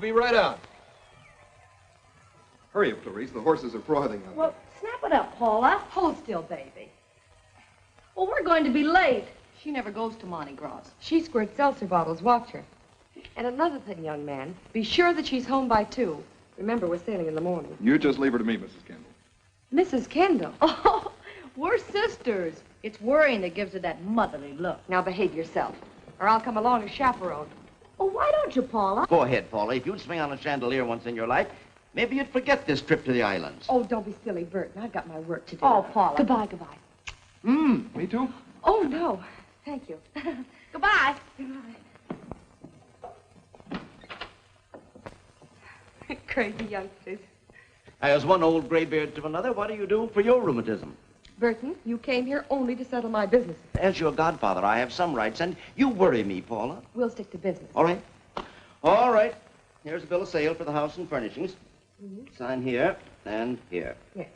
be right out. Hurry up, Clarice. The horses are frothing out Well, snap it up, Paula. Hold still, baby. Well, we're going to be late. She never goes to Mardi Gras. She squirts seltzer bottles. Watch her. And another thing, young man, be sure that she's home by 2. Remember, we're sailing in the morning. You just leave her to me, Mrs. Kendall. Mrs. Kendall? Oh, we're sisters. It's worrying that gives her that motherly look. Now behave yourself, or I'll come along as chaperone. Oh, why don't you, Paula? Go ahead, Paula. If you'd swing on a chandelier once in your life, maybe you'd forget this trip to the islands. Oh, don't be silly, Burton. I've got my work to do. Oh, Paula. Goodbye, goodbye. Me too? Oh, no. Thank you. Goodbye. Goodbye. Crazy youngsters. As one old graybeard to another, what do you do for your rheumatism? Burton, you came here only to settle my business. As your godfather, I have some rights, and you worry me, Paula. We'll stick to business. All right. All right. Here's a bill of sale for the house and furnishings. Sign here and here. Yes.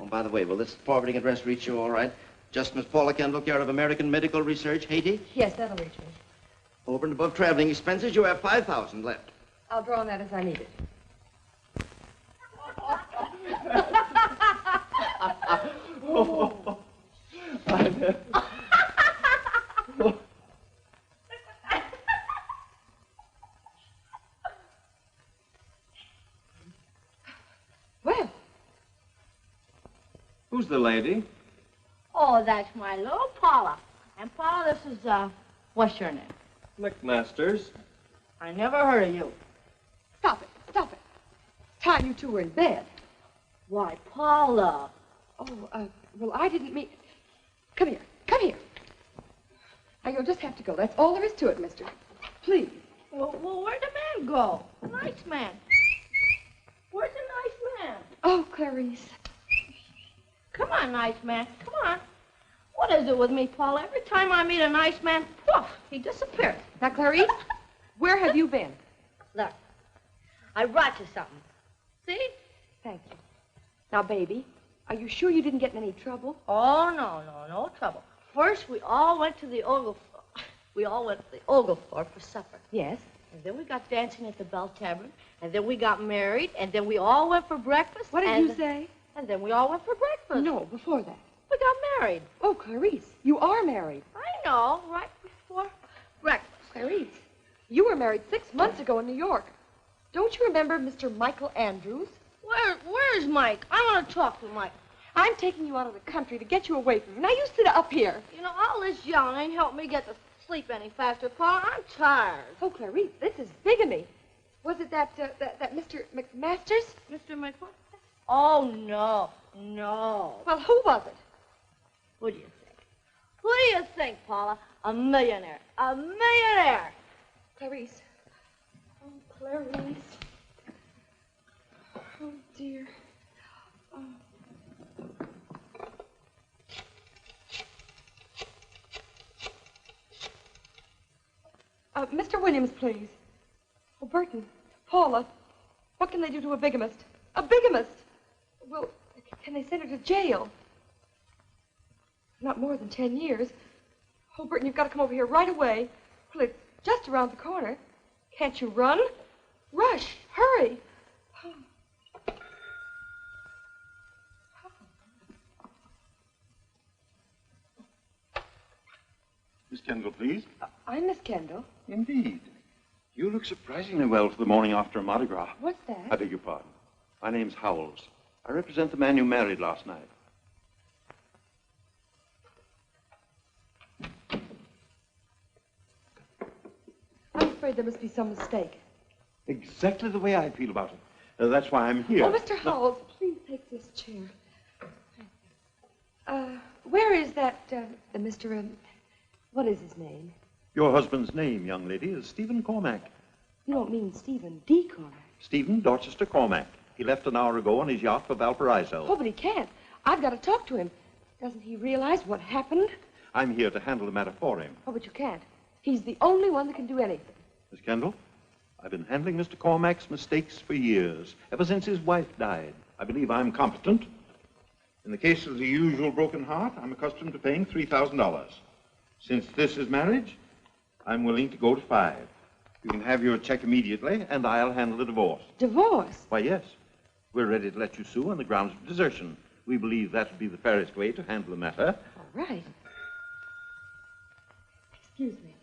Oh, by the way, will this forwarding address reach you all right? Just Miss Paula Kendall, care of American Medical Research, Haiti? Yes, that'll reach me. Over and above traveling expenses, you have $5,000 left. I'll draw on that as I need it. Well. Who's the lady? Oh, that's my little Paula. And Paula, this is, what's your name? McMasters. I never heard of you. Stop it. Stop it. Time you two were in bed. Why, Paula. Oh, well, I didn't mean... Come here. Come here. Now, you'll just have to go. That's all there is to it, mister. Please. Well, where'd the man go? The nice man. Where's the nice man? Oh, Clarice. Come on, nice man. Come on. What is it with me, Paula? Every time I meet a nice man, poof, he disappears. Now, Clarice, where have you been? Look, I brought you something. See? Thank you. Now, baby, are you sure you didn't get in any trouble? Oh, no trouble. First, we all went to the Ogle floor for supper. Yes. And then we got dancing at the Bell Tavern. And then we got married. And then we all went for breakfast. What did you say? And then we all went for breakfast. No, before that. We got married. Oh, Clarice, you are married. I know, right before breakfast. Clarice, you were married 6 months ago in New York. Don't you remember Mr. Michael Andrews? Where's Mike? I want to talk to Mike. I'm taking you out of the country to get you away from him. Now, you sit up here. You know, all this yelling ain't helped me get to sleep any faster, Paula. I'm tired. Oh, Clarice, this is bigamy. Was it that Mr. McMasters? Mr. McMasters? Oh, no. Well, who was it? Who do you think? Who do you think, Paula? A millionaire. A millionaire. Clarice. Oh, Clarice. Oh, dear. Mr. Williams, please. Oh, Burton, Paula, what can they do to a bigamist? A bigamist? Well, can they send her to jail? Not more than 10 years. Oh, Burton, you've got to come over here right away. Well, it's just around the corner. Can't you run? Rush, hurry. Miss Kendall, please. I'm Miss Kendall. Indeed. You look surprisingly well for the morning after Mardi Gras. What's that? I beg your pardon. My name's Howells. I represent the man you married last night. I'm afraid there must be some mistake. Exactly the way I feel about it. That's why I'm here. Oh, Mr. Howells, please take this chair. Where is that, Mr. What is his name? Your husband's name, young lady, is Stephen Cormack. You don't mean Stephen D. Cormack. Stephen Dorchester Cormack. He left an hour ago on his yacht for Valparaiso. Oh, but he can't. I've got to talk to him. Doesn't he realize what happened? I'm here to handle the matter for him. Oh, but you can't. He's the only one that can do anything. Miss Kendall, I've been handling Mr. Cormack's mistakes for years, ever since his wife died. I believe I'm competent. In the case of the usual broken heart, I'm accustomed to paying $3,000. Since this is marriage, I'm willing to go to $5,000. You can have your check immediately, and I'll handle the divorce. Divorce? Why, yes. We're ready to let you sue on the grounds of desertion. We believe that would be the fairest way to handle the matter. All right. Excuse me.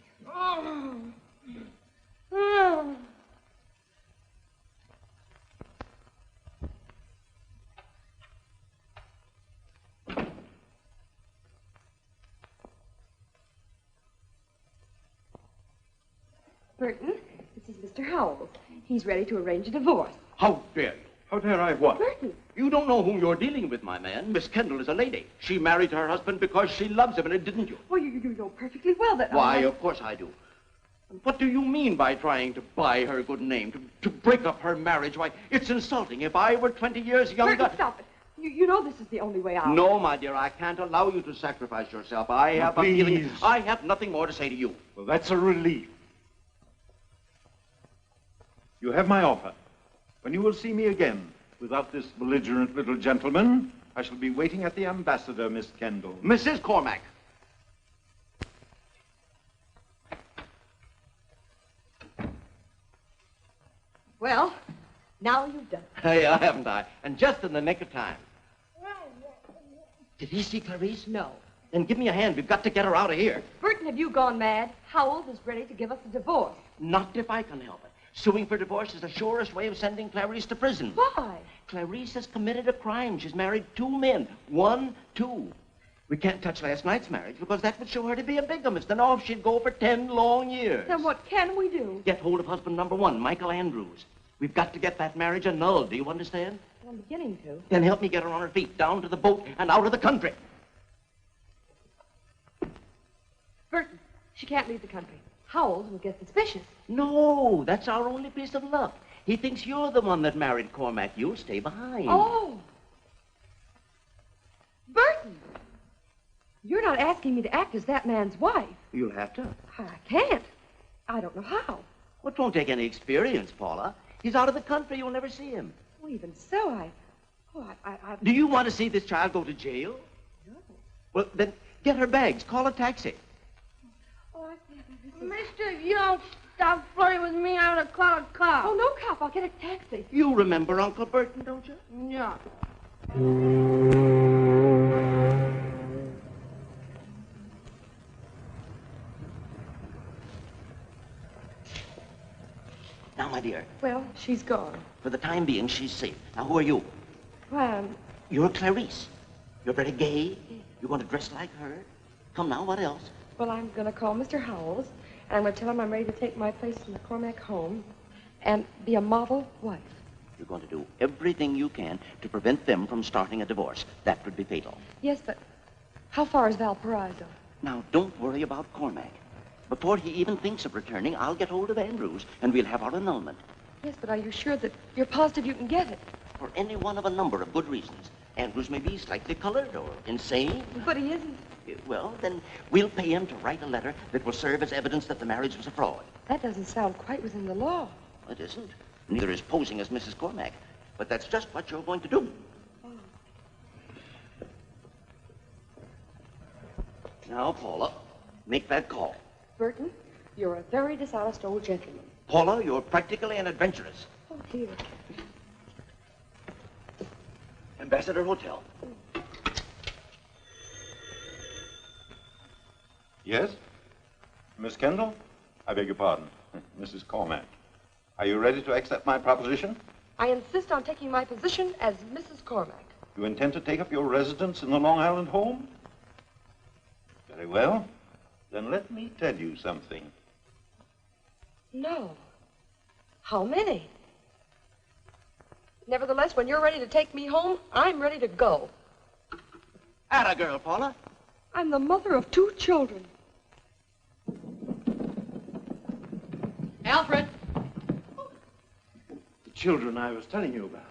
Burton, this is Mr. Howells. He's ready to arrange a divorce. How dare you? How dare I what? Burton. You don't know whom you're dealing with, my man. Miss Kendall is a lady. She married her husband because she loves him, and didn't you? Well, you know perfectly well that... Why, of course I do. And what do you mean by trying to buy her good name, to break up her marriage? Why, it's insulting. If I were 20 years younger... Burton, stop it. You know this is the only way out. No, my dear, I can't allow you to sacrifice yourself. I have a feeling... I have nothing more to say to you. Well, that's a relief. You have my offer. When you will see me again, without this belligerent little gentleman, I shall be waiting at the ambassador, Miss Kendall. Mrs. Cormack. Well, now you've done it. Hey, haven't I? And just in the nick of time. Did he see Clarice? No. Then give me a hand. We've got to get her out of here. Burton, have you gone mad? Howells is ready to give us a divorce. Not if I can help it. Suing for divorce is the surest way of sending Clarice to prison. Why? Clarice has committed a crime. She's married 2 men. 1, 2. We can't touch last night's marriage because that would show her to be a bigamist, and off she'd go for 10 long years. Then what can we do? Get hold of husband number 1, Michael Andrews. We've got to get that marriage annulled. Do you understand? I'm beginning to. Then help me get her on her feet, down to the boat and out of the country. Burton, she can't leave the country. Howells will get suspicious. No, that's our only piece of luck. He thinks you're the one that married Cormack. You'll stay behind. Oh. Burton! You're not asking me to act as that man's wife. You'll have to. I can't. I don't know how. Well, it won't take any experience, Paula. He's out of the country. You'll never see him. Well, even so, I... Do you want to see this child go to jail? No. Well, then get her bags. Call a taxi. Oh, I see. Mister, if you don't stop flirting with me, I'm gonna call a cop. Oh, no, cop. I'll get a taxi. You remember Uncle Burton, don't you? Yeah. Now, my dear, Well, she's gone. for the time being, she's safe. Now, who are you? Well, You're Clarice. You're very gay. You want to dress like her. Come now, what else? I'm going to call Mr. Howells, and I'm going to tell him I'm ready to take my place in the Cormack home and be a model wife. You're going to do everything you can to prevent them from starting a divorce. That would be fatal. Yes, but how far is Valparaiso? Now, don't worry about Cormack. Before he even thinks of returning, I'll get hold of Andrews, and we'll have our annulment. Yes, but are you sure that you're positive you can get it? For any one of a number of good reasons. Andrews may be slightly colored or insane. But he isn't. Well, then we'll pay him to write a letter that will serve as evidence that the marriage was a fraud. That doesn't sound quite within the law. It isn't. Neither is posing as Mrs. Cormack. But that's just what you're going to do. Oh. Now, Paula, make that call. Burton, you're a very dishonest old gentleman. Paula, you're practically an adventuress. Oh, dear. Ambassador Hotel. Yes? Miss Kendall? I beg your pardon. Mrs. Cormack. Are you ready to accept my proposition? I insist on taking my position as Mrs. Cormack. You intend to take up your residence in the Long Island home? Very well. Then let me tell you something. No. How many? Nevertheless, when you're ready to take me home, I'm ready to go. Atta girl, Paula. I'm the mother of 2 children. Alfred! The children I was telling you about.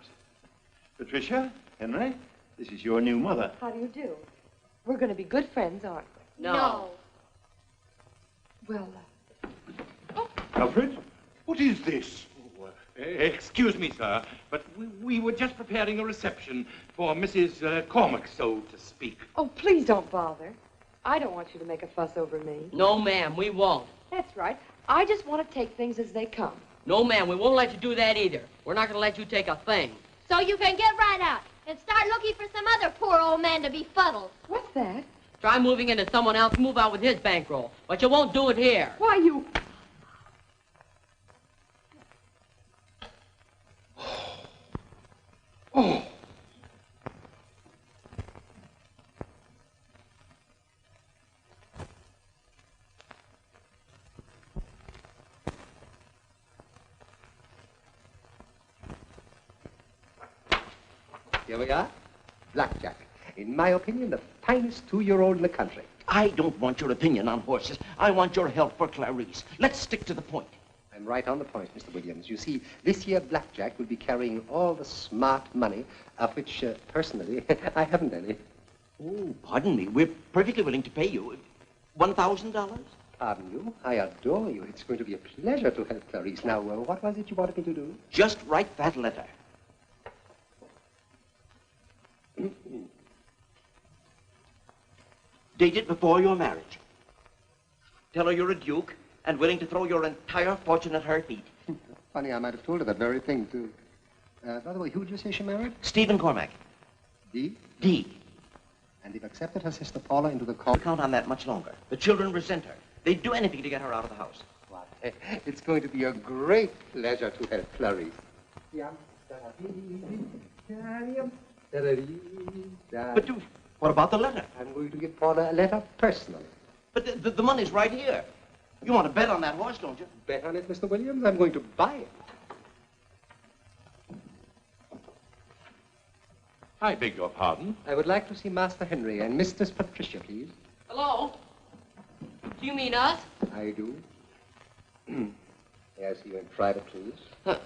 Patricia, Henry, this is your new mother. How do you do? We're going to be good friends, aren't we? No. Well, Alfred, what is this? Excuse me, sir, but we were just preparing a reception for Mrs. Cormack, so to speak. oh, please don't bother. I don't want you to make a fuss over me. No, ma'am, we won't. That's right. I just want to take things as they come. No, ma'am, we won't let you do that either. We're not going to let you take a thing. So you can get right out and start looking for some other poor old man to be fuddled. What's that? Try moving into someone else, move out with his bankroll. But you won't do it here. Why, you... Oh. Here we are. Blackjack. In my opinion, the finest 2-year-old in the country. I don't want your opinion on horses. I want your help for Clarice. Let's stick to the point. I'm right on the point, Mr. Williams. You see, this year Blackjack will be carrying all the smart money, of which, personally, I haven't any. Oh, pardon me. We're perfectly willing to pay you. $1,000? Pardon you? I adore you. It's going to be a pleasure to help Clarice. Now, what was it you wanted me to do? Just write that letter. Dated before your marriage. Tell her you're a duke and willing to throw your entire fortune at her feet. Funny, I might have told her that very thing, too. By the way, who did you say she married? Stephen Cormack. D? D. And they've accepted her sister Paula into the Don't count on that much longer. The children resent her. They'd do anything to get her out of the house. Why, it's going to be a great pleasure to help Clarice. But what about the letter? I'm going to give Paula a letter personally. But the money's right here. You want to bet on that horse, don't you? Bet on it, Mr. Williams? I'm going to buy it. I beg your pardon. I would like to see Master Henry and Mistress Patricia, please. Hello? Do you mean us? I do. May I see you in private, please?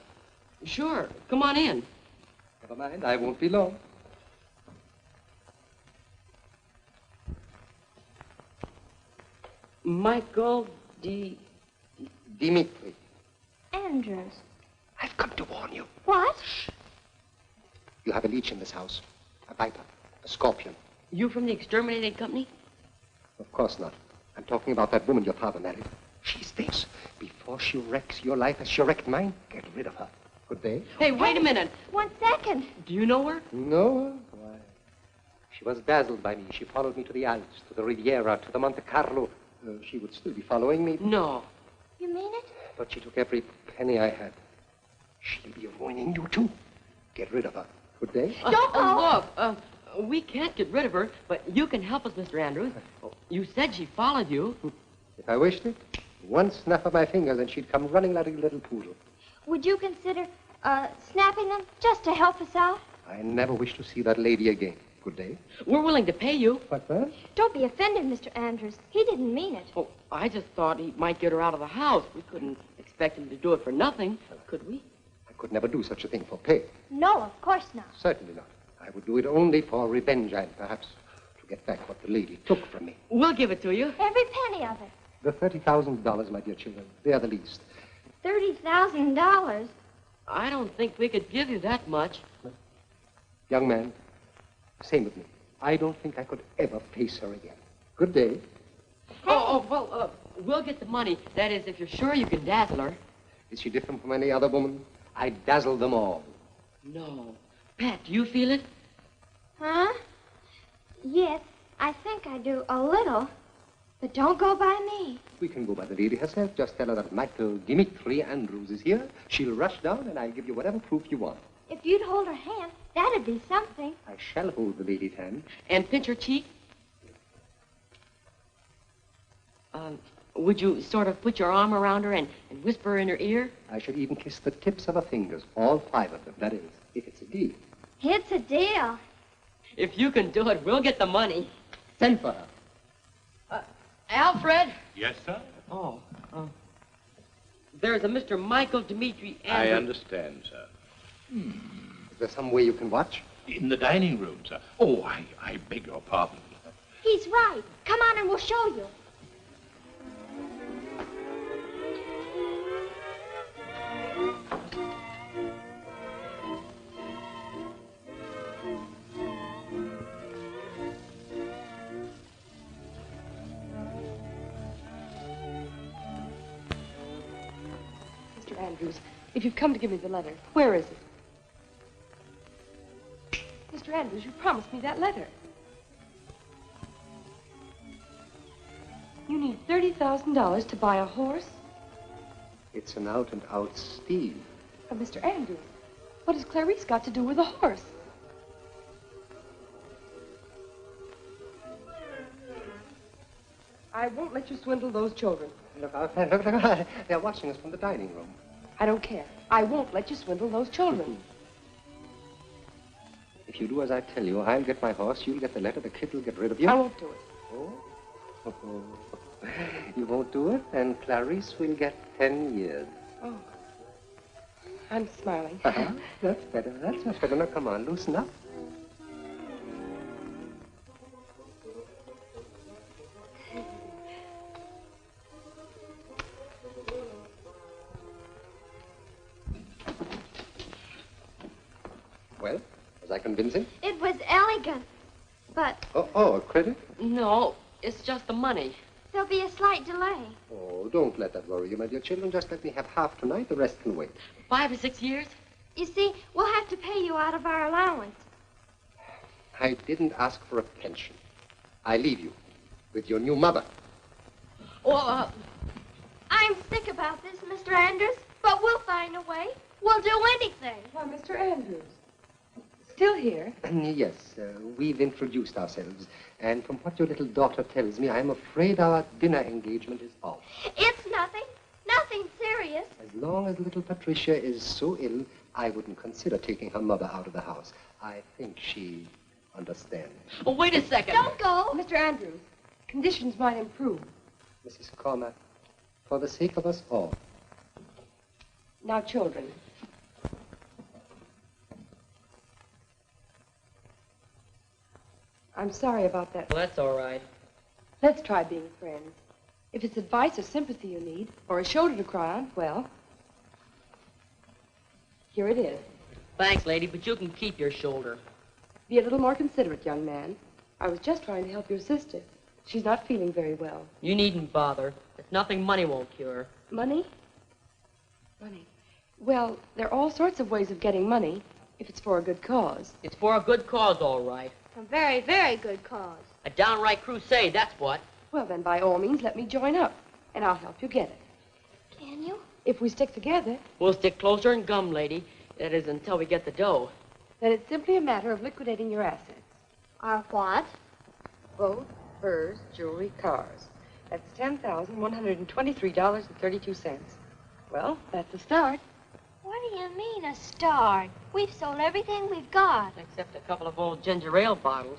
Sure. Come on in. Never mind, I won't be long. Michael Dimitri. Andrews. I've come to warn you. What? You have a leech in this house. A viper. A scorpion. You from the exterminating company? Of course not. I'm talking about that woman your father married. She's this. Before she wrecks your life as she wrecked mine, get rid of her. Good day. Hey, wait a minute. 1 second. Do you know her? No. Why? She was dazzled by me. She followed me to the Alps, to the Riviera, to the Monte Carlo. She would still be following me. No. You mean it? But she took every penny I had. She'll be ruining you, too. Get rid of her. Good day. Don't go. Look, we can't get rid of her, but you can help us, Mr. Andrews. You said she followed you. If I wished it, one snap of my fingers and she'd come running like a little poodle. Would you consider, snapping them just to help us out? I never wish to see that lady again. Good day. We're willing to pay you. What's that? Don't be offended, Mr. Andrews. He didn't mean it. Oh, I just thought he might get her out of the house. We couldn't expect him to do it for nothing, could we? I could never do such a thing for pay. No, of course not. Certainly not. I would do it only for revenge and perhaps to get back what the lady took from me. We'll give it to you. Every penny of it. The $30,000, my dear children, they are the least. $30,000? I don't think we could give you that much. Young man, same with me. I don't think I could ever face her again. Good day. Well, we'll get the money. That is, if you're sure you can dazzle her. Is she different from any other woman? I dazzle them all. No. Pat, do you feel it? Huh? Yes, I think I do a little. But don't go by me. We can go by the lady herself. Just tell her that Michael Dimitri Andrews is here. She'll rush down, and I'll give you whatever proof you want. If you'd hold her hand, that'd be something. I shall hold the lady's hand. And pinch her cheek? Would you sort of put your arm around her and whisper in her ear? I should even kiss the tips of her fingers, all 5 of them. That is, if it's a deal. It's a deal. If you can do it, we'll get the money. Send for her. Alfred? Yes, sir? Oh, there's a Mr. Michael Dimitri Andrews. I understand, sir. Is there some way you can watch? In the dining room, sir. Oh, I beg your pardon. He's right. Come on and we'll show you. Mr. Andrews, if you've come to give me the letter, where is it? Mr. Andrews, you promised me that letter. You need $30,000 to buy a horse? It's an out-and-out steal. Mr. Andrews, what has Clarice got to do with a horse? I won't let you swindle those children. Look, they're watching us from the dining room. I don't care. I won't let you swindle those children. If you do as I tell you, I'll get my horse, you'll get the letter, the kid will get rid of you. I won't do it. Oh? You won't do it, and Clarice will get 10 years. Oh. I'm smiling. That's better. That's much better. Now, come on, loosen up. Well, was I convincing? It was elegant, but Oh, a credit? No, it's just the money. there'll be a slight delay. Oh, don't let that worry you, my dear children. Just let me have half tonight. The rest can wait. 5 or 6 years? You see, we'll have to pay you out of our allowance. I didn't ask for a pension. I leave you with your new mother. Well, I'm sick about this, Mr. Andrews, but we'll find a way. We'll do anything. Why, Mr. Andrews. Still here? Yes, we've introduced ourselves. And from what your little daughter tells me, I'm afraid our dinner engagement is off. It's nothing. Nothing serious. As long as little Patricia is so ill, I wouldn't consider taking her mother out of the house. I think she understands. oh, wait a second. Don't go. Mr. Andrews, conditions might improve. Mrs. Cormack, for the sake of us all. Now, children. I'm sorry about that. Well, that's all right. Let's try being friends. If it's advice or sympathy you need, or a shoulder to cry on, well, here it is. Thanks, lady, but you can keep your shoulder. Be a little more considerate, young man. I was just trying to help your sister. She's not feeling very well. You needn't bother. There's nothing money won't cure. Money? Money. Well, there are all sorts of ways of getting money, if it's for a good cause. It's for a good cause, all right. A very, very good cause. A downright crusade, that's what. Well, then, by all means, let me join up, and I'll help you get it. Can you? If we stick together, We'll stick closer and gum, lady. That is, until we get the dough. then it's simply a matter of liquidating your assets. Our what? Boat, furs, jewelry, cars. That's $10,123.32. Well, that's a start. What do you mean, a start? We've sold everything we've got. Except a couple of old ginger ale bottles.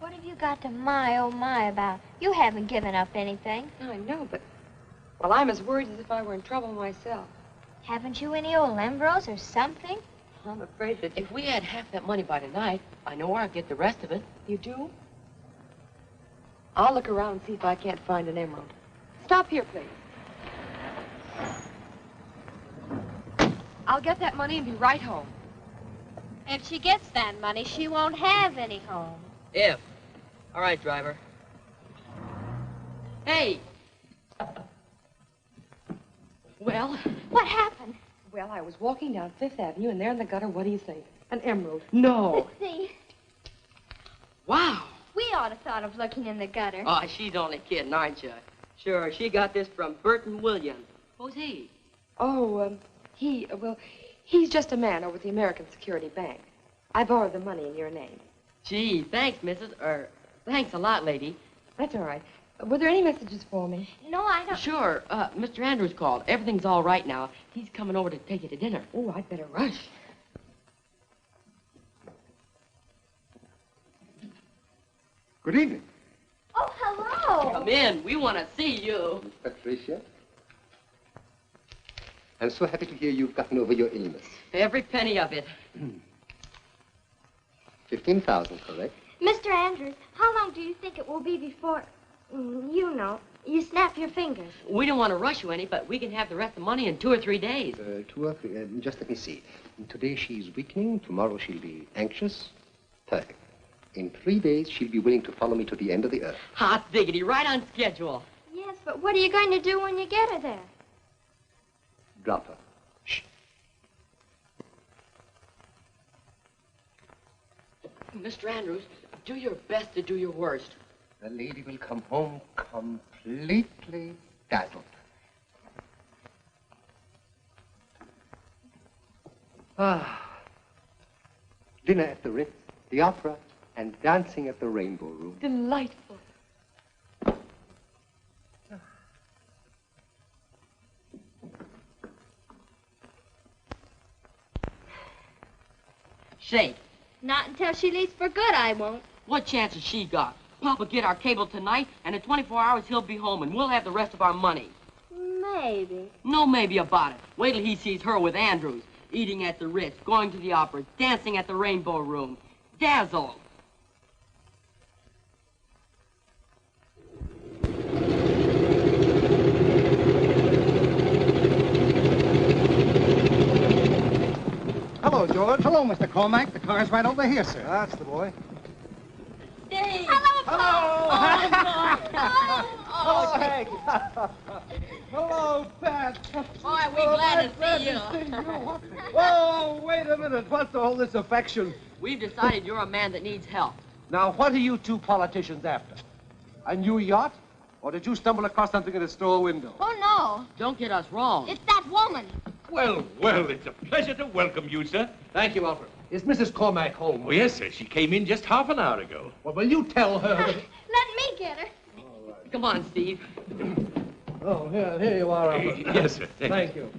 What have you got to oh my about? You haven't given up anything. I know, but, well, I'm as worried as if I were in trouble myself. Haven't you any old Lembros or something? I'm afraid that If we had half that money by tonight, I know where I'd get the rest of it. you do. I'll look around and see if I can't find an emerald. Stop here, please. I'll get that money and be right home. If she gets that money, she won't have any home. If. All right, driver. Hey! Well? What happened? Well, I was walking down Fifth Avenue, and there in the gutter, what do you think? An emerald. No. Let's see. Wow. We ought to thought of looking in the gutter. Oh, she's only kidding, aren't you? Sure, she got this from Burton Williams. Who's he? Oh, he's just a man over at the American Security Bank. I borrowed the money in your name. Gee, thanks, thanks a lot, lady. That's all right. Were there any messages for me? No, I don't. Sure, Mr. Andrews called. Everything's all right now. He's coming over to take you to dinner. Oh, I'd better rush. Good evening. Oh, hello. Come in. We want to see you. Miss Patricia, I'm so happy to hear you've gotten over your illness. Every penny of it. 15,000, correct? Mr. Andrews, how long do you think it will be before, you know, you snap your fingers? We don't want to rush you any, but we can have the rest of the money in 2 or 3 days. 2 or 3, just let me see. Today she's weakening, tomorrow she'll be anxious. Perfect. In 3 days, she'll be willing to follow me to the end of the earth. Hot diggity, right on schedule. Yes, but what are you going to do when you get her there? drop her. Shh. Mr. Andrews, do your best to do your worst. The lady will come home completely dazzled. Dinner at the Ritz, the opera, and dancing at the Rainbow Room. Delightful. Shake. Not until she leaves for good, I won't. What chance has she got? Papa get our cable tonight, and in 24 hours he'll be home, and we'll have the rest of our money. Maybe. No maybe about it. Wait till he sees her with Andrews, eating at the Ritz, going to the opera, dancing at the Rainbow Room. Dazzle. Hello, George. Hello, Mr. Cormack. The car's right over here, sir. That's the boy. Dave. Hello, Paul. Oh, Hank. Hello, Pat. Boy, we're glad to see you. Whoa, wait a minute. What's all this affection? We've decided you're a man that needs help. Now, what are you two politicians after? A new yacht? Or did you stumble across something in a store window? Oh, Don't get us wrong. no. It's that woman. Well, well, it's a pleasure to welcome you, sir. Thank you, Alfred. Is Mrs. Cormack home? Oh, yes, sir. She came in just half an hour ago. Well, will you tell her that... Let me get her. Come on, Steve. Oh, here you are, Alfred. Yes, sir. Thank you.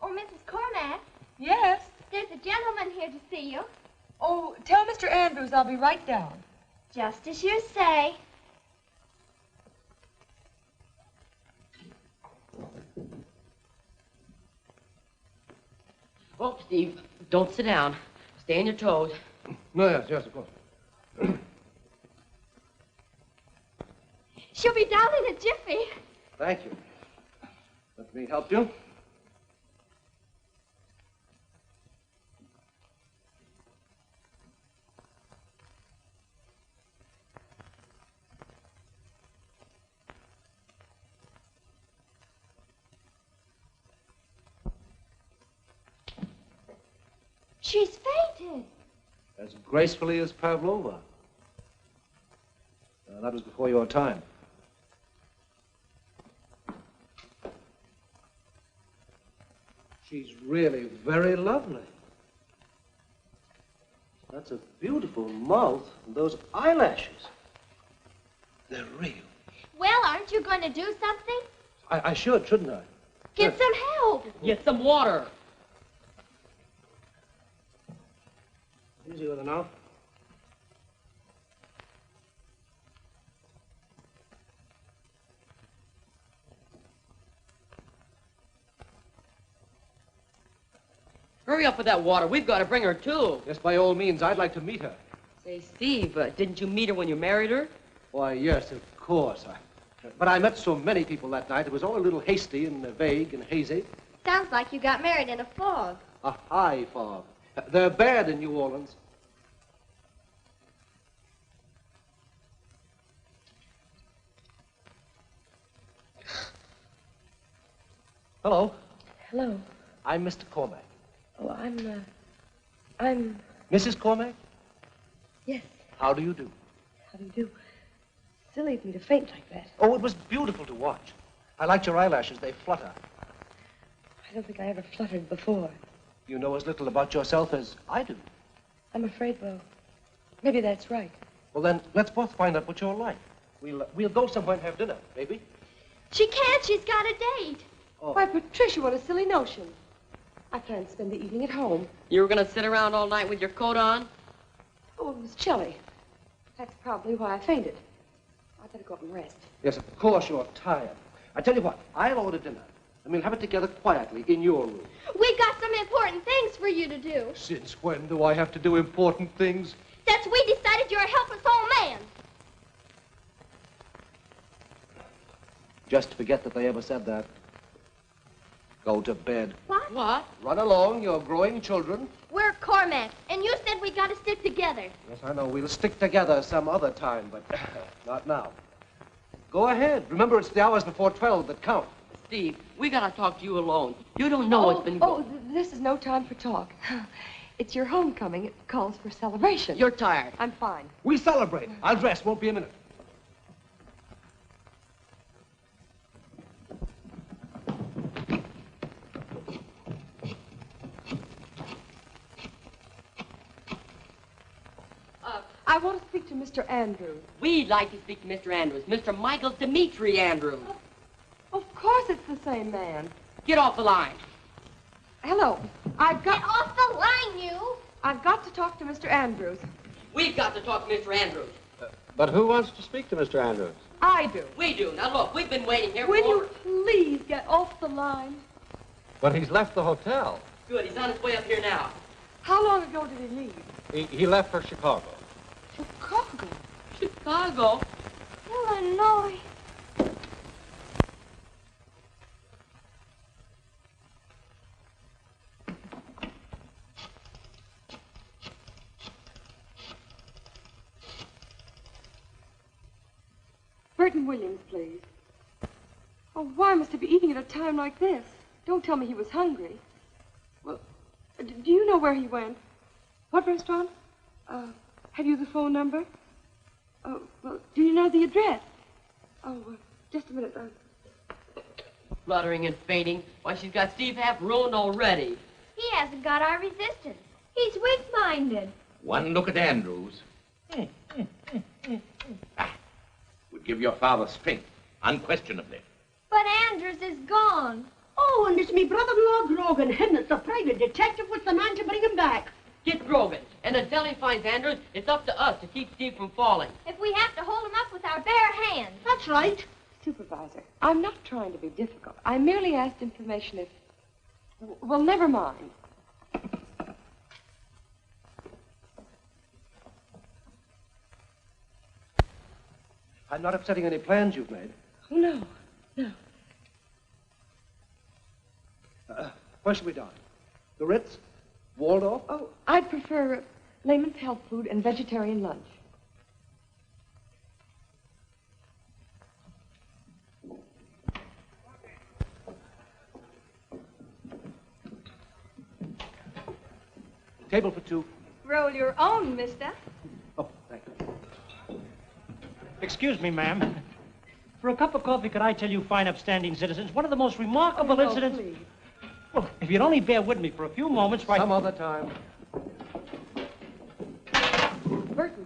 Oh, Mrs. Cormack, Yes? there's a gentleman here to see you. Oh, tell Mr. Andrews I'll be right down. Just as you say. Oh, Steve, don't sit down. Stay on your toes. No, yes, of course. She'll be down in a jiffy. Thank you. Let me help you. She's fainted. As gracefully as Pavlova. That was before your time. She's really very lovely. That's a beautiful mouth and those eyelashes. They're real. Well, aren't you going to do something? I should, shouldn't I? Get some help. Get some water. Easy with her now. Hurry up with that water. We've got to bring her to. Yes, by all means, I'd like to meet her. Say, Steve, didn't you meet her when you married her? Why, yes, of course. But I met so many people that night, it was all a little hasty and vague and hazy. Sounds like you got married in a fog. A high fog. They're bad in New Orleans. Hello. Hello. I'm Mr. Cormack. Oh, I'm... Mrs. Cormack? Yes. How do you do? How do you do? Silly of me to faint like that. Oh, it was beautiful to watch. I liked your eyelashes. They flutter. I don't think I ever fluttered before. You know as little about yourself as I do. I'm afraid, well, maybe that's right. Well, then, let's both find out what you're like. We'll go somewhere and have dinner, maybe. She can't. She's got a date. Oh. Why, Patricia, what a silly notion. I plan to spend the evening at home. You were going to sit around all night with your coat on? Oh, it was chilly. That's probably why I fainted. I'd better go up and rest. Yes, of course you're tired. I tell you what, I'll order dinner, and we'll have it together quietly in your room. We've got some important things for you to do. Since when do I have to do important things? Since we decided you're a helpless old man. Just forget that they ever said that. Go to bed. What? What? Run along, you're growing children. We're court Cormack, and you said we got to stick together. Yes, I know. We'll stick together some other time, but not now. Go ahead. Remember, it's the hours before 12 that count. Steve, we gotta talk to you alone. You don't know what's been going. This is no time for talk. It's your homecoming. It calls for celebration. You're tired. I'm fine. We celebrate. I'll dress. Won't be a minute. I want to speak to Mr. Andrews. We'd like to speak to Mr. Andrews, Mr. Michael Dimitri Andrews. Of course it's the same man. Get off the line. Hello. Get off the line, you! I've got to talk to Mr. Andrews. We've got to talk to Mr. Andrews. But who wants to speak to Mr. Andrews? I do. We do. Now look, we've been waiting here Will for... you please get off the line? But he's left the hotel. Good, he's on his way up here now. How long ago did he leave? He left for Chicago. Chicago. Chicago? Illinois. Burton Williams, please. Oh, why must he be eating at a time like this? Don't tell me he was hungry. Well, do you know where he went? What restaurant? Have you the phone number? Oh, well, do you know the address? Oh, just a minute. Fluttering and fainting. Why, she's got Steve half ruined already. He hasn't got our resistance. He's weak-minded. One look at Andrews. Would give your father strength, unquestionably. But Andrews is gone. Oh, and it's me brother-in-law Grogan, him that's the private detective with the man to bring him back. Get Grogan. And until he finds Andrews, it's up to us to keep Steve from falling. If we have to hold him up with our bare hands. That's right. Supervisor, I'm not trying to be difficult. I merely asked information if... Well, never mind. I'm not upsetting any plans you've made. Oh, no. No. Where should we dine? The Ritz? Waldorf? Oh, I'd prefer layman's health food and vegetarian lunch. Table for two. Roll your own, mister. Oh, thank you. Excuse me, ma'am. For a cup of coffee, could I tell you fine, upstanding citizens, one of the most remarkable incidents... Please. Well, if you'd only bear with me for a few moments, why... Some other time. Burton.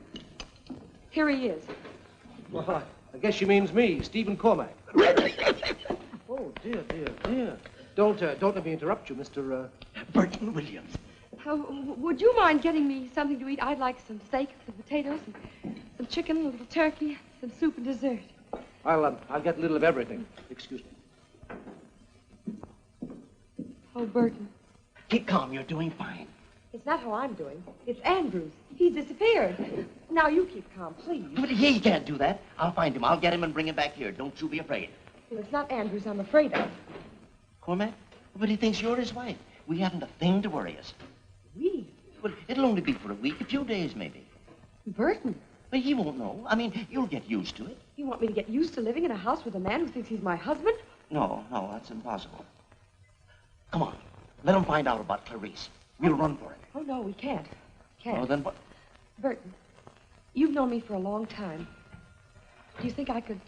Here he is. Well, I guess she means me, Stephen Cormack. Oh, dear, dear, dear. Don't let me interrupt you, Mr. Burton Williams. Would you mind getting me something to eat? I'd like some steak, some potatoes, some chicken, a little turkey, some soup and dessert. I'll get a little of everything. Excuse me. Oh, Burton. Keep calm. You're doing fine. It's not how I'm doing. It's Andrews. He's disappeared. Now you keep calm, please. But he can't do that. I'll find him. I'll get him and bring him back here. Don't you be afraid. Well, it's not Andrews I'm afraid of. Cormac? But he thinks you're his wife. We haven't a thing to worry us. We? Well, it'll only be for a week, a few days, maybe. Burton. But he won't know. I mean, you'll get used to it. You want me to get used to living in a house with a man who thinks he's my husband? No, that's impossible. Come on. Let him find out about Clarice. We'll run for it. Oh, no, we can't. Can't. Oh, then what? Burton, you've known me for a long time. Do you think I could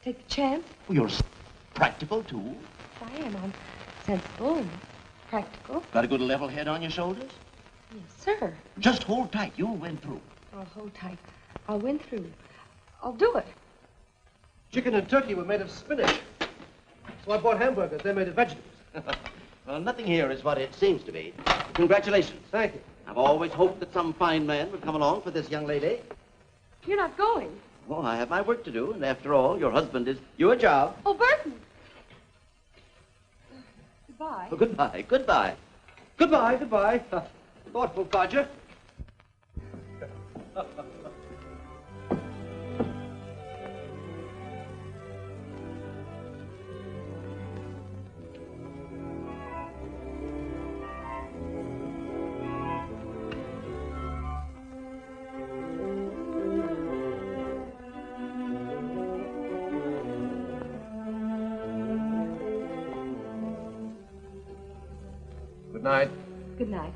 take the chance? Well, you're practical, too. I am. I'm sensible and practical. Got a good level head on your shoulders? Yes, sir. Just hold tight. You'll win through. I'll hold tight. I'll win through. I'll do it. Chicken and turkey were made of spinach. So I bought hamburgers. They're made of vegetables. Well, nothing here is what it seems to be. Congratulations. Thank you. I've always hoped that some fine man would come along for this young lady. You're not going. Well, I have my work to do, and after all, your husband is you a job. Oh, Burton. Goodbye. Oh, goodbye. Goodbye. Goodbye, goodbye. Thoughtful codger. Good night. Good night.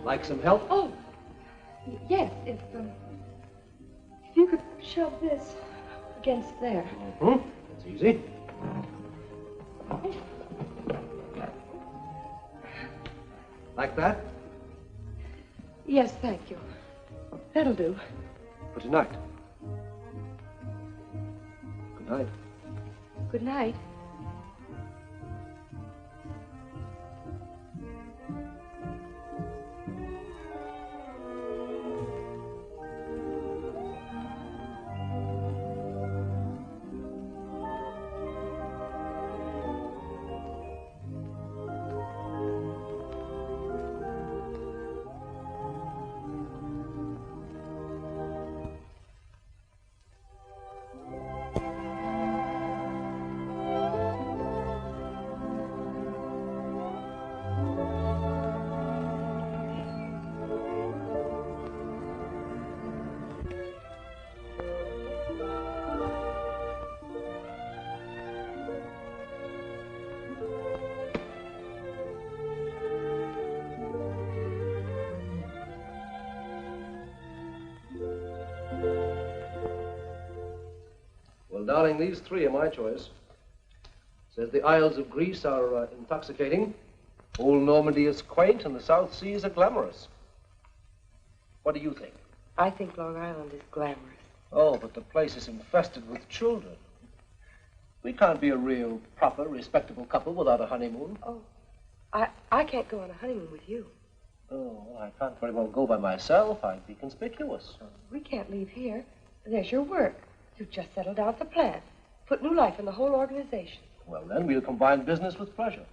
Like some help? Oh, yes, if you could shove this against there. Mm-hmm. That's easy. Like that? Yes, thank you. That'll do. For tonight. Good night. Good night. Well, darling, these three are my choice. Says the Isles of Greece are intoxicating, old Normandy is quaint, and the South Seas are glamorous. What do you think? I think Long Island is glamorous. Oh, but the place is infested with children. We can't be a real, proper, respectable couple without a honeymoon. Oh, I can't go on a honeymoon with you. Oh, I can't very well go by myself. I'd be conspicuous. We can't leave here. There's your work. You've just settled down at the plant. Put new life in the whole organization. Well, then, we'll combine business with pleasure.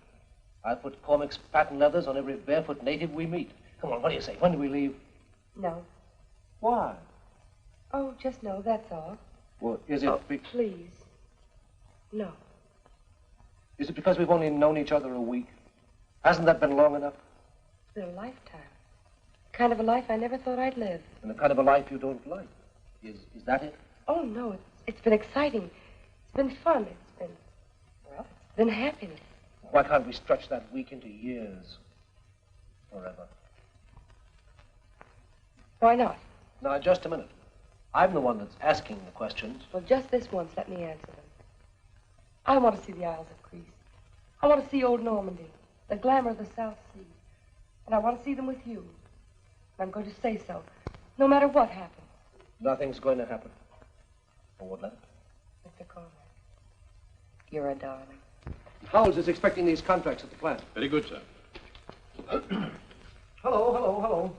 I'll put Cormack's patent leathers on every barefoot native we meet. Come on, what do you say? When do we leave? No. Why? Oh, just no, that's all. Well, is it... Please. No. Is it because we've only known each other a week? Hasn't that been long enough? It's been a lifetime. Kind of a life I never thought I'd live. And the kind of a life you don't like. Is that it? Oh, no, it's been exciting. It's been fun. It's been happiness. Why can't we stretch that week into years? Forever. Why not? Now, just a minute. I'm the one that's asking the questions. Well, just this once, let me answer them. I want to see the Isles of Greece. I want to see old Normandy, the glamour of the South Sea. And I want to see them with you. And I'm going to say so, no matter what happens. Nothing's going to happen. Or would let it? Mr. Cormack, you're a darling. Howells is expecting these contracts at the plant. Very good, sir. Hello.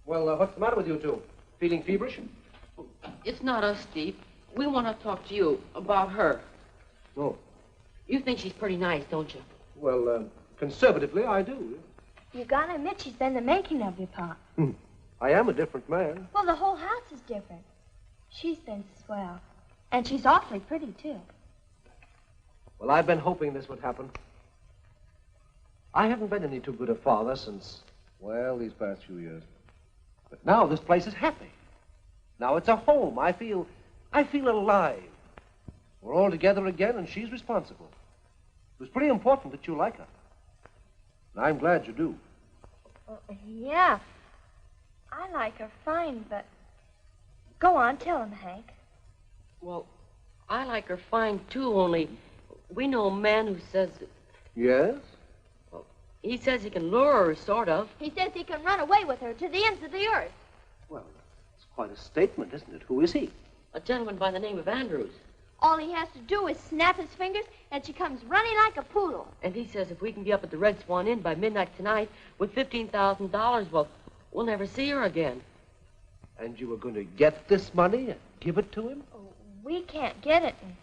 Well, what's the matter with you two? Feeling feverish? It's not us, Steve. We want to talk to you about her. Oh. You think she's pretty nice, don't you? Well, conservatively, I do. You gotta admit she's been the making of you, Pop. I am a different man. Well, the whole house is different. She's been swell. And she's awfully pretty, too. Well, I've been hoping this would happen. I haven't been any too good a father since, well, these past few years. But now this place is happy. Now it's a home. I feel alive. We're all together again, and she's responsible. It was pretty important that you like her. And I'm glad you do. Yeah. I like her fine, but Go on, tell him, Hank. Well, I like her fine, too, only we know a man who says... Yes? Well, he says he can lure her, sort of. He says he can run away with her to the ends of the earth. Well, it's quite a statement, isn't it? Who is he? A gentleman by the name of Andrews. All he has to do is snap his fingers, and she comes running like a poodle. And he says if we can be up at the Red Swan Inn by midnight tonight with $15,000, well, we'll never see her again. And you were going to get this money and give it to him? Oh, we can't get it, and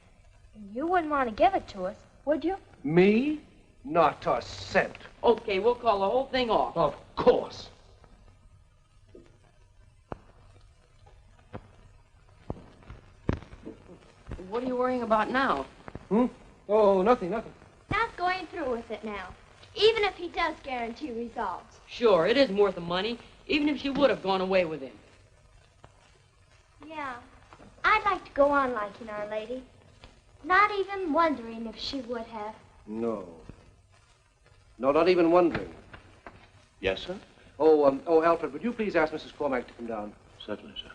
you wouldn't want to give it to us, would you? Me? Not a cent. Okay, we'll call the whole thing off. Of course. What are you worrying about now? Oh, nothing. Not going through with it now, even if he does guarantee results. Sure, it isn't worth the money, even if she would have gone away with him. Yeah, I'd like to go on liking Our Lady, not even wondering if she would have. No, not even wondering. Yes, sir? Oh, Alfred, would you please ask Mrs. Cormack to come down? Certainly, sir.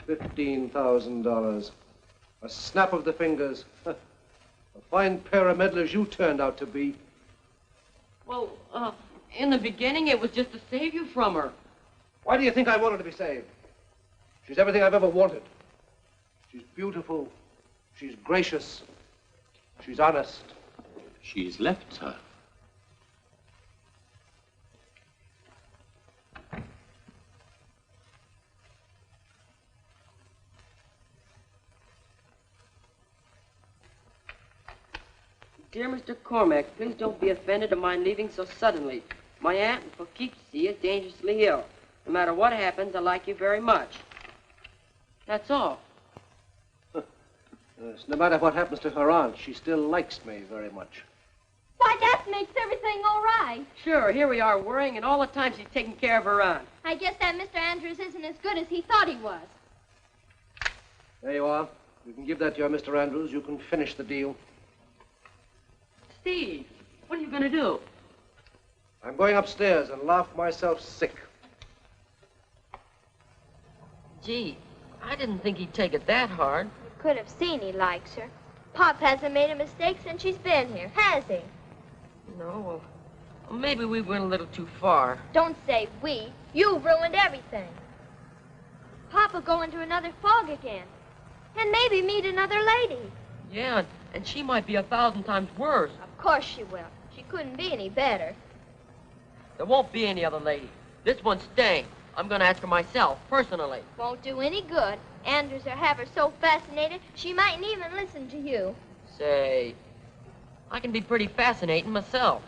$15,000. A snap of the fingers. A fine pair of meddlers you turned out to be. Well, in the beginning, it was just to save you from her. Why do you think I wanted to be saved? She's everything I've ever wanted. She's beautiful. She's gracious. She's honest. She's left, sir. Dear Mr. Cormack, please don't be offended at my leaving so suddenly. My aunt, for keeps see, is dangerously ill. No matter what happens, I like you very much. That's all. Yes, no matter what happens to her aunt, she still likes me very much. Why, that makes everything all right. Sure, here we are worrying, and all the time she's taking care of her aunt. I guess that Mr. Andrews isn't as good as he thought he was. There you are. You can give that to your Mr. Andrews. You can finish the deal. Steve, what are you going to do? I'm going upstairs and laugh myself sick. Gee, I didn't think he'd take it that hard. You could have seen he likes her. Pop hasn't made a mistake since she's been here, has he? No, well, maybe we went a little too far. Don't say we. You've ruined everything. Pop will go into another fog again. And maybe meet another lady. Yeah, and she might be 1,000 times worse. Of course she will. She couldn't be any better. There won't be any other lady. This one's staying. I'm going to ask her myself, personally. Won't do any good. Andrews will have her so fascinated, she mightn't even listen to you. Say, I can be pretty fascinating myself.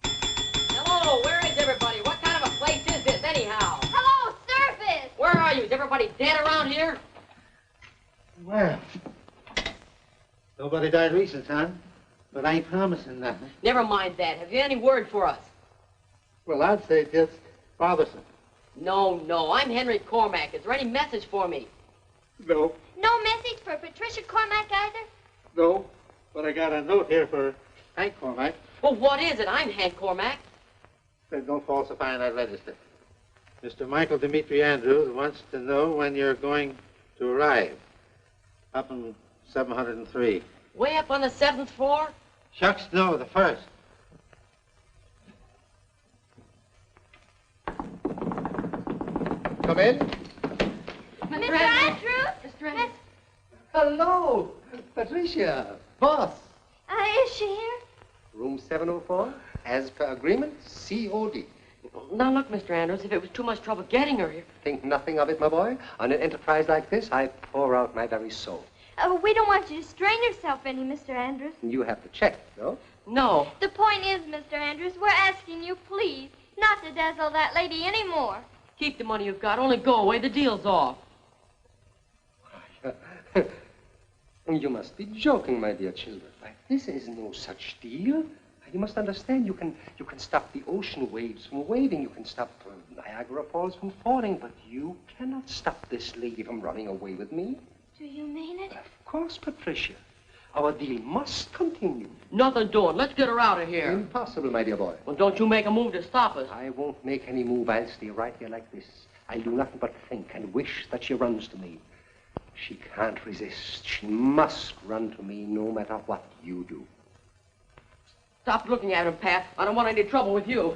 Hello, where is everybody? What kind of a place is this, anyhow? Hello, Surface! Where are you? Is everybody dead around here? Well, nobody died recent, son. But I ain't promising nothing. Never mind that. Have you any word for us? Well, I'd say just bothersome. No, I'm Henry Cormack. Is there any message for me? No. No message for Patricia Cormack either? No, but I got a note here for Hank Cormack. Well, what is it? I'm Hank Cormack. Said don't falsify that register. Mr. Michael Dimitri Andrews wants to know when you're going to arrive. Up in 703. Way up on the 7th floor? Shucks, no, the first. Come in. Mr. Andrews? Mr. Andrews? Hello, Patricia. Boss. Is she here? Room 704. As per agreement, COD. Now, look, Mr. Andrews, if it was too much trouble getting her here... Think nothing of it, my boy. On an enterprise like this, I pour out my very soul. We don't want you to strain yourself any, Mr. Andrews. You have to check, no? No. The point is, Mr. Andrews, we're asking you, please, not to dazzle that lady anymore. Keep the money you've got. Only go away. The deal's off. You must be joking, my dear children. This is no such deal. You must understand, you can stop the ocean waves from waving. You can stop Niagara Falls from falling, but you cannot stop this lady from running away with me. Do you mean it? Of course, Patricia. Our deal must continue. Nothing doing. Let's get her out of here. Impossible, my dear boy. Well, don't you make a move to stop us. I won't make any move. I'll stay right here like this. I'll do nothing but think and wish that she runs to me. She can't resist. She must run to me no matter what you do. Stop looking at him, Pat. I don't want any trouble with you.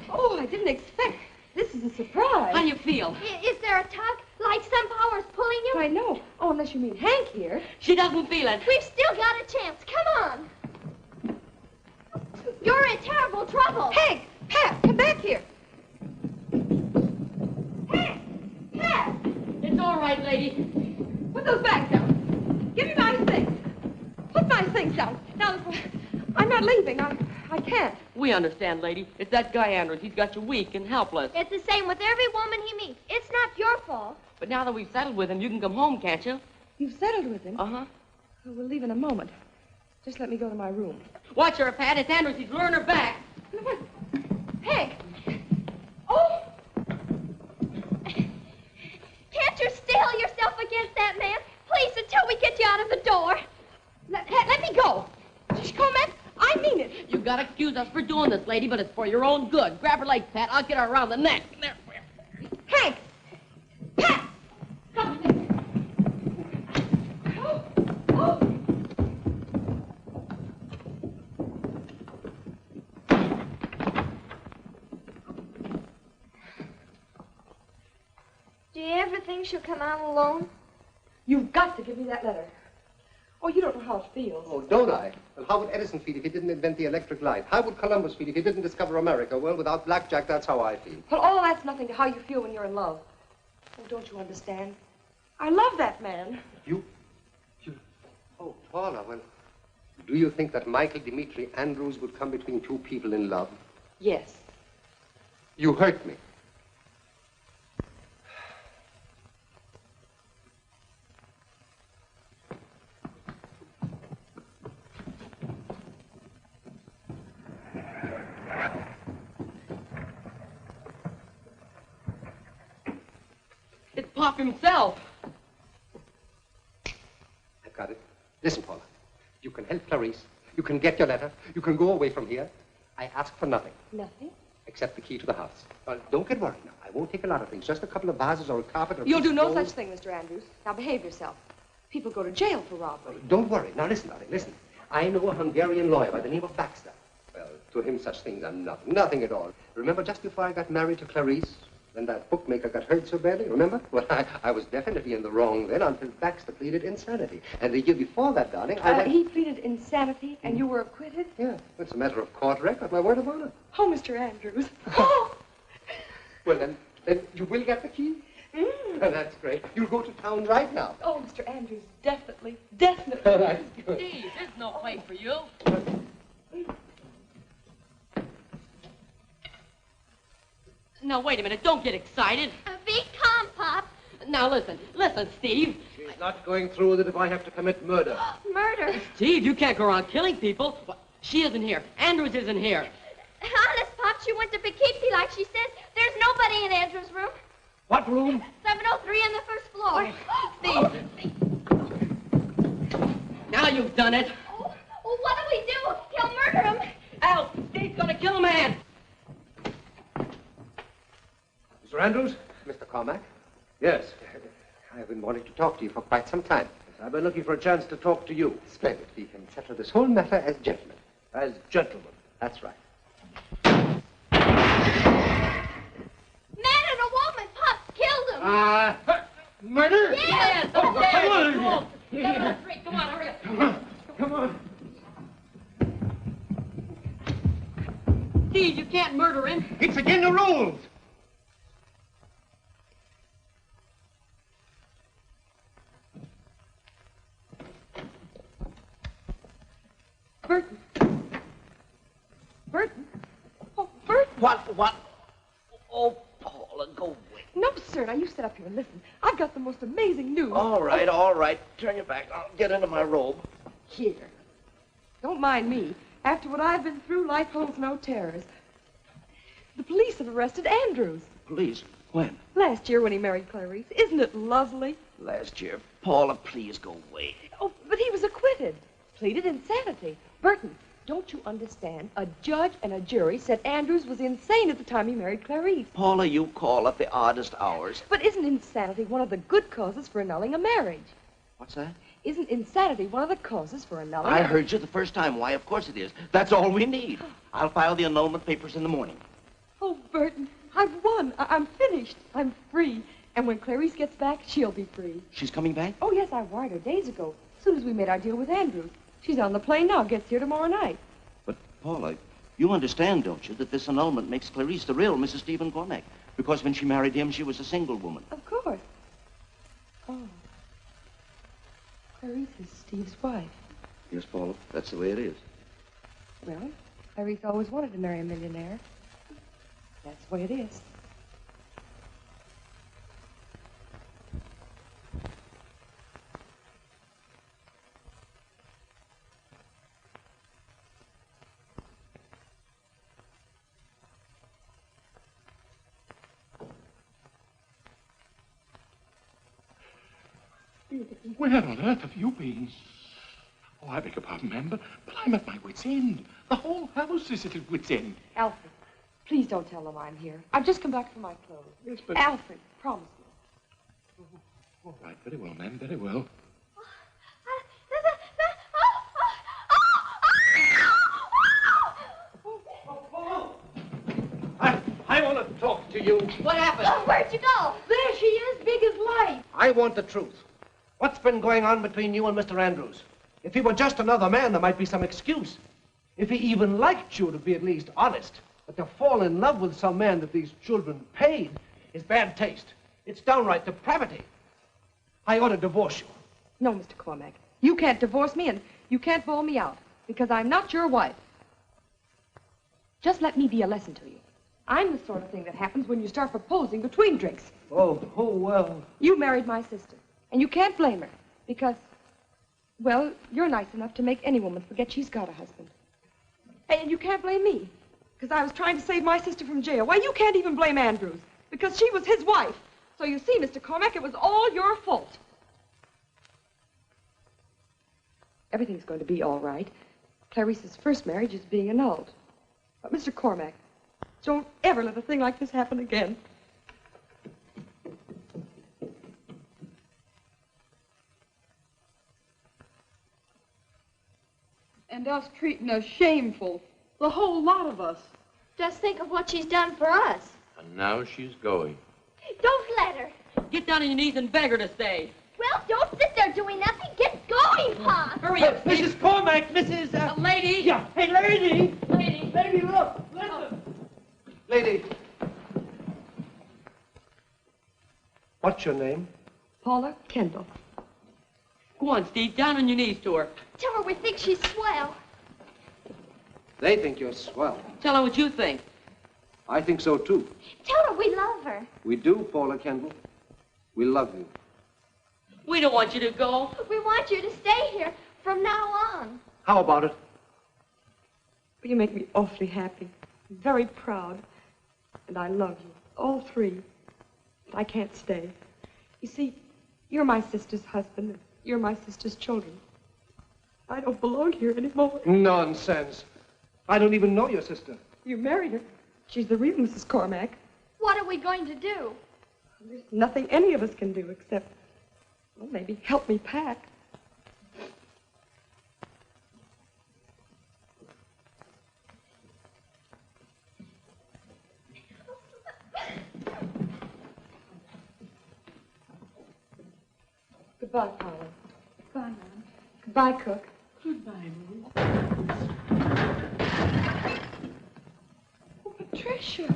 Oh, I didn't expect. This is a surprise. How do you feel? Is there a tug? Like some power's pulling you? I know. Oh, unless you mean Hank here. She doesn't feel it. We've still got a chance. Come on. You're in terrible trouble. Hank! Pat, come back here. Hank! Pat! It's all right, lady. Put those bags down. Give me my things. Put my things down. Now, I'm not leaving. I can't. We understand, lady. It's that guy Andrews. He's got you weak and helpless. It's the same with every woman he meets. It's not your fault. But now that we've settled with him, you can come home, can't you? You've settled with him? Uh-huh. Well, we'll leave in a moment. Just let me go to my room. Watch her, Pat. It's Andrews. He's luring her back. Hank! Oh! Can't you steel yourself against that man? Please, until we get you out of the door. Let me go. Just come back. I mean it. You gotta excuse us for doing this, lady, but it's for your own good. Grab her legs, Pat. I'll get her around the neck. There. Hank! Pat! Come here. Oh. Do you ever think she'll come out alone? You've got to give me that letter. Oh, you don't know how it feels. Oh, don't I? Well, how would Edison feel if he didn't invent the electric light? How would Columbus feel if he didn't discover America? Well, without blackjack, that's how I feel. Well, all that's nothing to how you feel when you're in love. Oh, don't you understand? I love that man. You... Oh, Paula, well, do you think that Michael Dimitri Andrews would come between two people in love? Yes. You hurt me. It's Pop himself. I've got it. Listen, Paula. You can help Clarice. You can get your letter. You can go away from here. I ask for nothing. Nothing? Except the key to the house. Don't get worried now. I won't take a lot of things. Just a couple of vases or a carpet or... You'll do no such thing, Mr. Andrews. Now behave yourself. People go to jail for robbery. Don't worry. Now listen, darling, listen. I know a Hungarian lawyer by the name of Baxter. Well, to him such things are nothing. Nothing at all. Remember just before I got married to Clarice? When that bookmaker got hurt so badly, remember? Well, I was definitely in the wrong then until Baxter pleaded insanity. And the year before that, darling, He pleaded insanity and you were acquitted? Yeah, it's a matter of court record, my word of honor. Oh, Mr. Andrews. Oh! Well, then you will get the key? That's great. You'll go to town right now. Oh, Mr. Andrews, definitely, definitely. That's good. Steve, there's no place for you. Now, wait a minute. Don't get excited. Be calm, Pop. Now, listen, Steve. She's not going through with it if I have to commit murder. Murder. Steve, you can't go around killing people. She isn't here. Andrews isn't here. Honest, Pop, she went to Bigamy like she says. There's nobody in Andrew's room. What room? 703 on the first floor. Steve. Now you've done it. Oh, what do we do? He'll murder him. Al, Steve's gonna kill a man. Mr. Andrews? Mr. Cormack? Yes. I've been wanting to talk to you for quite some time. I've been looking for a chance to talk to you. Splendid. We can settle this whole matter as gentlemen. As gentlemen. That's right. Man and a woman. Pop killed him. Murder? Yes. Come on. Come on, hurry up. Come on. Steve, you can't murder him. It's against the rules. Burton. Burton? Oh, Burton. What? Oh, Paula, go away. No, sir. Now, you sit up here and listen. I've got the most amazing news. All right. Turn your back. I'll get into my robe. here. Don't mind me. After what I've been through, life holds no terrors. The police have arrested Andrews. Police? When? Last year when he married Clarice. Isn't it lovely? Last year. Paula, please go away. Oh, but he was acquitted. Pleaded insanity. Burton, don't you understand? A judge and a jury said Andrews was insane at the time he married Clarice. Paula, you call at the oddest hours. But isn't insanity one of the good causes for annulling a marriage? What's that? Isn't insanity one of the causes for annulling I heard you the first time. Why, of course it is. That's all we need. I'll file the annulment papers in the morning. Oh, Burton, I've won. I'm finished. I'm free. And when Clarice gets back, she'll be free. She's coming back? Oh, yes, I wired her days ago, as soon as we made our deal with Andrews. She's on the plane now, gets here tomorrow night. But, Paula, you understand, don't you, that this annulment makes Clarice the real Mrs. Stephen Cormack? Because when she married him, she was a single woman. Of course. Oh. Clarice is Steve's wife. Yes, Paula, that's the way it is. Well, Clarice always wanted to marry a millionaire. That's the way it is. Where on earth have you been? Oh, I beg your pardon, ma'am, but I'm at my wit's end. The whole house is at its wit's end. Alfred, please don't tell them I'm here. I've just come back for my clothes. Yes, but... Alfred, promise me. All right, very well, ma'am, very well. I want to talk to you. What happened? Oh, where'd you go? There she is, big as life. I want the truth. What's been going on between you and Mr. Andrews? If he were just another man, there might be some excuse. If he even liked you, to be at least honest. But to fall in love with some man that these children paid is bad taste. It's downright depravity. I ought to divorce you. No, Mr. Cormack. You can't divorce me, and you can't bawl me out, because I'm not your wife. Just let me be a lesson to you. I'm the sort of thing that happens when you start proposing between drinks. Oh, well. You married my sister, and you can't blame her, because, well, you're nice enough to make any woman forget she's got a husband. And you can't blame me, because I was trying to save my sister from jail. Why, you can't even blame Andrews, because she was his wife. So you see, Mr. Cormack, it was all your fault. Everything's going to be all right. Clarice's first marriage is being annulled. But, Mr. Cormack, don't ever let a thing like this happen again. And us treating us shameful. The whole lot of us. Just think of what she's done for us. And now she's going. Don't let her. Get down on your knees and beg her to stay. Well, don't sit there doing nothing. Get going, Pa. Hurry up, Steve. Mrs. Cormack, Mrs. Lady. Yeah. Hey, lady. Lady. Lady, look. Listen. Lady. What's your name? Paula Kendall. Go on, Steve. Down on your knees to her. Tell her we think she's swell. They think you're swell. Tell her what you think. I think so, too. Tell her we love her. We do, Paula Kendall. We love you. We don't want you to go. We want you to stay here from now on. How about it? You make me awfully happy, very proud. And I love you, all three. But I can't stay. You see, you're my sister's husband, and you're my sister's children. I don't belong here anymore. Nonsense. I don't even know your sister. You married her. She's the real Mrs. Cormack. What are we going to do? There's nothing any of us can do except, well, maybe help me pack. Goodbye, Paula. Goodbye, Mom. Goodbye, Cook. Goodbye, Mom. Oh, Patricia.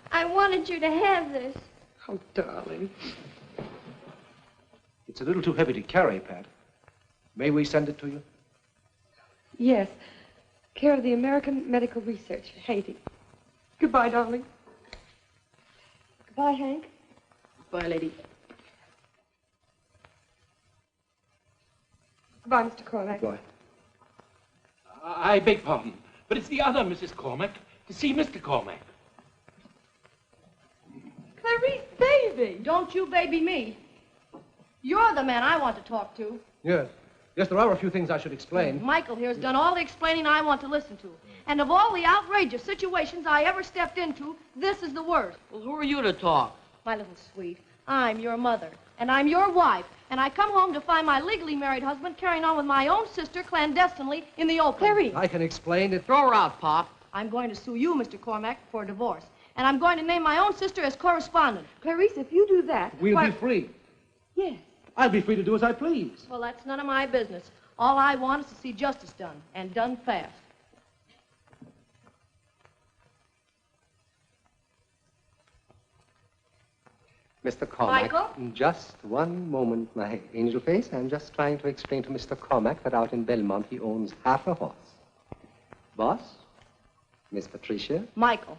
I wanted you to have this. Oh, darling. It's a little too heavy to carry, Pat. May we send it to you? Yes. Care of the American Medical Research, Haiti. Goodbye, darling. Goodbye, Hank. Bye, lady. Goodbye, Mr. Cormack. Go ahead. I beg pardon, but it's the other Mrs. Cormack to see Mr. Cormack. Clarice, baby! Don't you baby me. You're the man I want to talk to. Yes. Yes, there are a few things I should explain. Michael here has done all the explaining I want to listen to. And of all the outrageous situations I ever stepped into, this is the worst. Well, who are you to talk? My little sweet, I'm your mother, and I'm your wife, and I come home to find my legally married husband carrying on with my own sister clandestinely in the open. Clarice. I can explain it. Throw her out, Pop. I'm going to sue you, Mr. Cormack, for divorce. And I'm going to name my own sister as correspondent. Clarice, if you do that... We'll why... be free. Yes. I'll be free to do as I please. Well, that's none of my business. All I want is to see justice done, and done fast. Mr. Cormack. Michael? Just one moment, my angel face. I'm just trying to explain to Mr. Cormack that out in Belmont he owns half a horse. Boss? Miss Patricia? Michael.